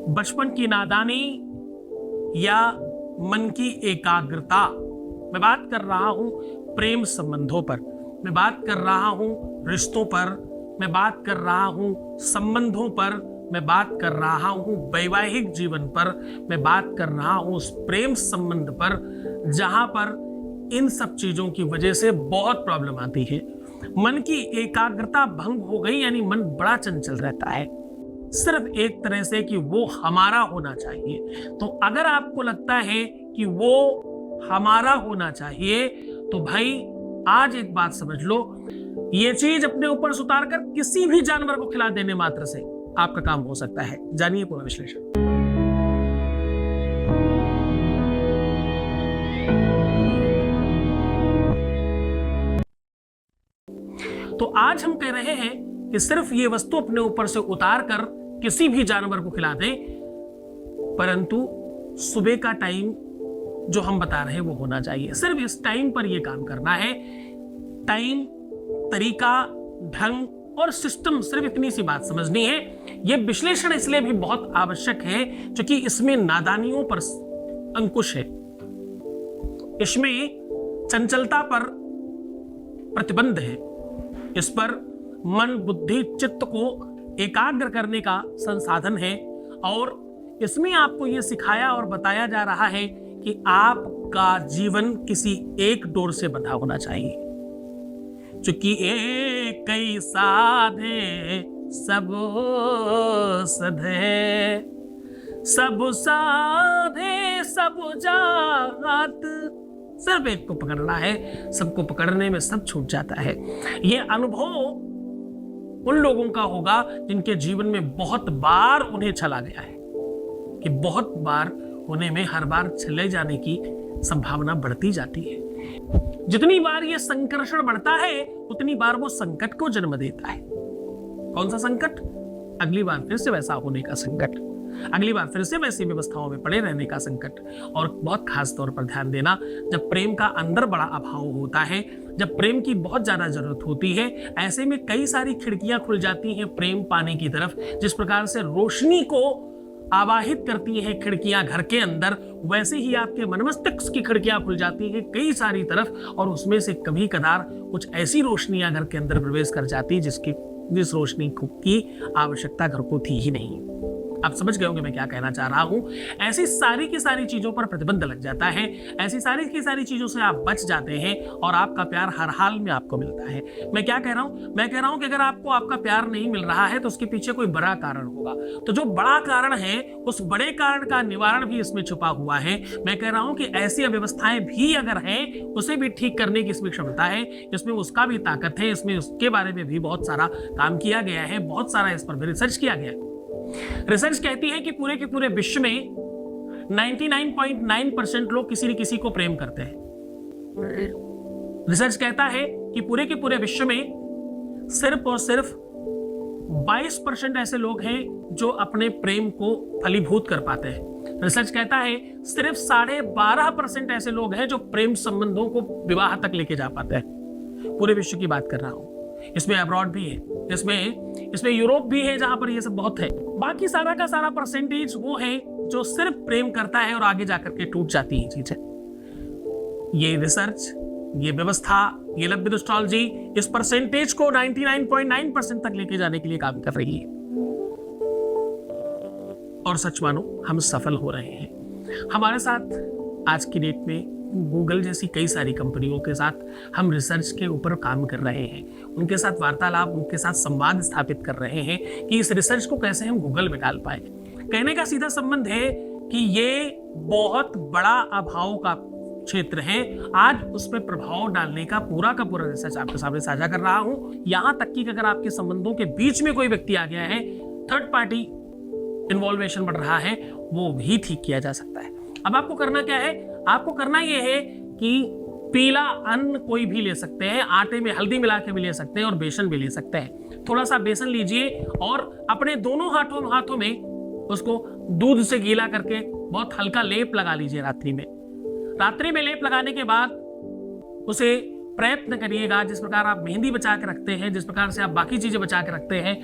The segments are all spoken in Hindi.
बचपन की नादानी या मन की एकाग्रता। मैं बात कर रहा हूं प्रेम संबंधों पर, मैं बात कर रहा हूं रिश्तों पर, मैं बात कर रहा हूं संबंधों पर, मैं बात कर रहा हूं वैवाहिक जीवन पर, मैं बात कर रहा हूं उस प्रेम संबंध पर जहां पर इन सब चीजों की वजह से बहुत प्रॉब्लम आती है। मन की एकाग्रता भंग हो गई, यानी मन बड़ा चंचल रहता है, सिर्फ एक तरह से कि वो हमारा होना चाहिए। तो अगर आपको लगता है कि वो हमारा होना चाहिए तो भाई आज एक बात समझ लो, ये चीज अपने ऊपर से उतार कर किसी भी जानवर को खिला देने मात्र से आपका काम हो सकता है। जानिए पूरा विश्लेषण। तो आज हम कह रहे हैं कि सिर्फ ये वस्तु अपने ऊपर से उतार कर किसी भी जानवर को खिला दें, परंतु सुबह का टाइम जो हम बता रहे हैं वो होना चाहिए। सिर्फ इस टाइम पर यह काम करना है। टाइम, तरीका, ढंग और सिस्टम, सिर्फ इतनी सी बात समझनी है। यह विश्लेषण इसलिए भी बहुत आवश्यक है क्योंकि इसमें नादानियों पर अंकुश है, इसमें चंचलता पर प्रतिबंध है, इस पर मन, बुद्धि, चित्त को एकाग्र करने का संसाधन है और इसमें आपको यह सिखाया और बताया जा रहा है कि आपका जीवन किसी एक डोर से बंधा होना चाहिए। चूंकि एक कई साधे सब सधे, सब साधे सब जात। सिर्फ एक को पकड़ना है, सबको पकड़ने में सब छूट जाता है। यह अनुभव उन लोगों का होगा जिनके जीवन में बहुत बार उन्हें चला गया है कि बहुत बार होने में हर बार चले जाने की संभावना बढ़ती जाती है। जितनी बार यह संकर्षण बढ़ता है उतनी बार वो संकट को जन्म देता है। कौन सा संकट? अगली बार फिर से वैसा होने का संकट, अगली बार फिर से वैसी व्यवस्थाओं में पड़े रहने का संकट। और बहुत खास तौर पर ध्यान देना, जब प्रेम का अंदर बड़ा अभाव होता है, जब प्रेम की बहुत ज्यादा जरूरत होती है, ऐसे में कई सारी खिड़कियां खुल जाती हैं प्रेम पाने की तरफ। जिस प्रकार से रोशनी को आवाहित करती हैं खिड़कियां घर के अंदर, वैसे ही आपके मन मस्तिष्क की खिड़कियां खुल जाती हैं कई सारी तरफ और उसमें से कभी कदार कुछ ऐसी रोशनियां घर के अंदर प्रवेश कर जाती जिस रोशनी की आवश्यकता घर को थी ही नहीं। आप समझ गए होंगे मैं क्या कहना चाह रहा हूं। ऐसी सारी की सारी चीजों पर प्रतिबंध लग जाता है, ऐसी सारी की सारी चीजों से आप बच जाते हैं और आपका प्यार हर हाल में आपको मिलता है। मैं क्या कह रहा हूं? मैं कह रहा हूं कि अगर आपको आपका प्यार नहीं मिल रहा है तो उसके पीछे कोई बड़ा कारण होगा। तो जो बड़ा कारण है उस बड़े कारण का निवारण भी इसमें छुपा हुआ है। मैं कह रहा हूं कि ऐसी अव्यवस्थाएं भी अगर हैं उसे भी ठीक करने की इसमें क्षमता है, इसमें उसका भी ताकत है, इसमें उसके बारे में भी बहुत सारा काम किया गया है, बहुत सारा इस पर भी रिसर्च किया गया है। रिसर्च कहती है कि पूरे के पूरे विश्व में 99.9% लोग किसी न किसी को प्रेम करते हैं। रिसर्च कहता है कि पूरे के पूरे विश्व में सिर्फ और सिर्फ 22% ऐसे लोग हैं जो अपने प्रेम को फलीभूत कर पाते हैं। रिसर्च कहता है सिर्फ 12.5% ऐसे लोग हैं जो प्रेम संबंधों को विवाह तक लेके जा पाते हैं। पूरे विश्व की बात कर रहा हूं, इसमें अब्रॉड भी है, इसमें यूरोप भी है जहां पर ये सब बहुत है। बाकी सारा का सारा परसेंटेज वो है जो सिर्फ प्रेम करता है और आगे जाकर के टूट जाती है चीजें। ये रिसर्च, ये व्यवस्था, ये लब्ध एस्ट्रोलॉजी इस परसेंटेज को 99.9% तक लेके जाने के लिए काम कर रही है और सच मानो हम सफल हो रहे हैं। हमारे साथ आज की डेट में गूगल जैसी कई सारी कंपनियों के साथ हम रिसर्च के ऊपर काम कर रहे हैं, उनके साथ वार्तालाप, उनके साथ संवाद स्थापित कर रहे हैं कि इस रिसर्च को कैसे हम गूगल में डाल पाए। कहने का सीधा संबंध है कि ये बहुत बड़ा अभाव का क्षेत्र है। आज उस पर प्रभाव डालने का पूरा रिसर्च आपके सामने साझा कर रहा हूं। यहां तक कि अगर आपके संबंधों के बीच में कोई व्यक्ति आ गया है, थर्ड पार्टी इन्वॉल्वेशन बढ़ रहा है, वो भी ठीक किया जा सकता है। अब आपको करना क्या है? आपको करना यह है कि पीला अन्न कोई भी ले सकते हैं, आटे में हल्दी मिला के भी ले सकते हैं और बेसन भी ले सकते हैं। थोड़ा सा बेसन लीजिए और अपने दोनों हाथों में उसको दूध से गीला करके बहुत हल्का लेप लगा लीजिए रात्रि में। रात्रि में लेप लगाने के बाद उसे प्रयत्न करिएगा। जिस प्रकार आप मेहंदी बचा के रखते हैं, जिस प्रकार से आप बाकी चीजें बचा के रखते हैं,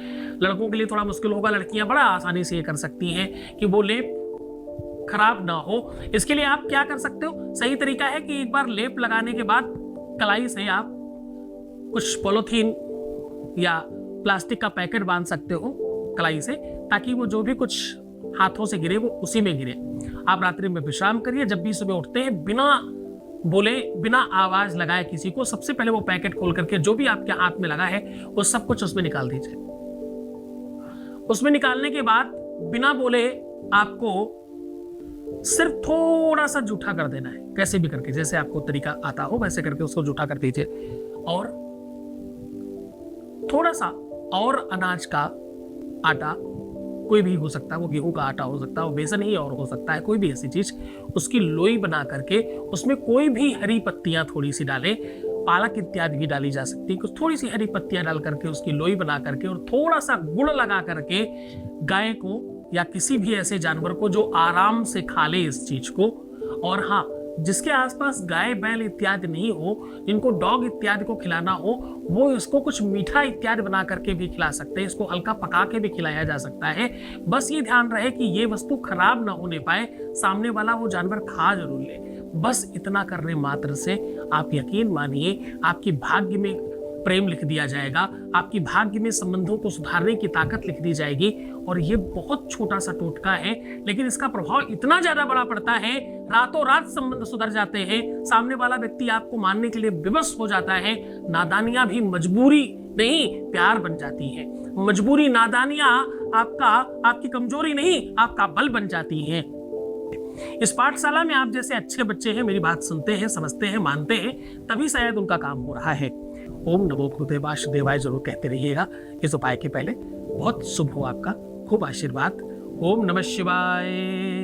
लड़कों के लिए थोड़ा मुश्किल होगा, लड़कियां बड़ा आसानी से ये कर सकती हैं कि वो लेप खराब ना हो। इसके लिए आप क्या कर सकते हो, सही तरीका है कि एक बार लेप लगाने के बाद कलाई से आप कुछ पॉलीथीन या प्लास्टिक का पैकेट बांध सकते हो कलाई से, ताकि वो जो भी कुछ हाथों से गिरे वो उसी में गिरे। आप रात्रि में विश्राम करिए, जब भी सुबह उठते हैं बिना बोले, बिना आवाज लगाए किसी को, सबसे पहले वो पैकेट खोल करके जो भी आपके हाथ में लगा है वो सब कुछ उसमें निकाल दीजिए। उसमें निकालने के बाद बिना बोले आपको सिर्फ थोड़ा सा जूठा कर देना है, कैसे भी करके, जैसे आपको तरीका आता हो वैसे करके उसको जूठा कर दीजिए। और थोड़ा सा और अनाज का आटा, कोई भी हो सकता है, वो गेहूं का आटा हो सकता है, वो बेसन ही और हो सकता है, कोई भी ऐसी चीज, उसकी लोई बना करके उसमें कोई भी हरी पत्तियां थोड़ी सी डालें, पालक इत्यादि भी डाली जा सकती है, कुछ थोड़ी सी हरी पत्तियां डाल करके उसकी लोई बना करके और थोड़ा सा गुड़ लगा करके गाय को या किसी भी ऐसे जानवर को जो आराम से खा ले इस चीज को, और हाँ, जिसके आसपास गाय बैल इत्यादि नहीं हो, जिनको डॉग इत्यादि को खिलाना हो, वो इसको कुछ मीठा इत्यादि बना करके भी खिला सकते हैं, इसको हल्का पका के भी खिलाया जा सकता है। बस ये ध्यान रहे कि ये वस्तु खराब ना होने पाए, सामने वाला वो जानवर खा जरूर ले। बस इतना करने मात्र से आप यकीन मानिए आपकी भाग्य में प्रेम लिख दिया जाएगा, आपकी भाग्य में संबंधों को सुधारने की ताकत लिख दी जाएगी। और ये बहुत छोटा सा टोटका है, लेकिन इसका प्रभाव इतना ज्यादा बड़ा पड़ता है, रातों रात संबंध सुधर जाते हैं, सामने वाला व्यक्ति आपको मानने के लिए विवश हो जाता है। नादानियां भी मजबूरी नहीं प्यार बन जाती है, मजबूरी नादानियां आपकी कमजोरी नहीं आपका बल बन जाती है। इस पाठशाला में आप जैसे अच्छे बच्चे हैं, मेरी बात सुनते हैं, समझते हैं, मानते हैं, तभी शायद उनका काम हो रहा है। ओम नमो गुरुदेव वासुदेवाय जरूर कहते रहिएगा इस उपाय के पहले। बहुत शुभ हो आपका, खूब आशीर्वाद। ओम नमः शिवाय।